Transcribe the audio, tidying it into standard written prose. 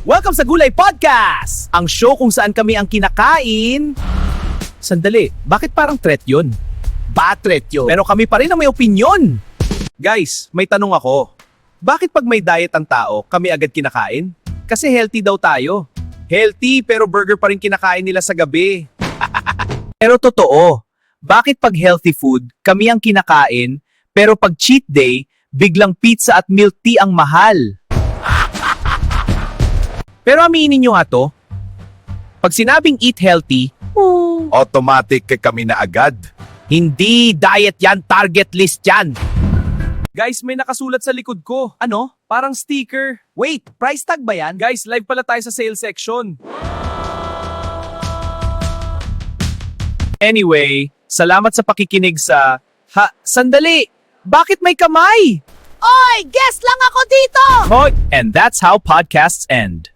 Welcome sa Gulay Podcast! Ang show kung saan kami ang kinakain. Sandali, bakit parang threat yun? Ba threat yun? Pero kami pa rin ang may opinion. Guys, may tanong ako. Bakit pag may diet ang tao, kami agad kinakain? Kasi healthy daw tayo. Healthy pero burger pa rin kinakain nila sa gabi. Pero totoo, bakit pag healthy food, kami ang kinakain, pero pag cheat day, biglang pizza at milk tea ang mahal? Pero aminin nyo nga to, pag sinabing eat healthy, Automatic kami na agad. hindi diet yan, target list yan. Guys, may nakasulat sa likod ko. Ano? Parang sticker. Wait, price tag ba yan? Guys, live pala tayo sa sale section. Anyway, salamat sa pakikinig sa... Sandali! Bakit may kamay? Oy, guest lang ako dito! Hoy! And that's how podcasts end.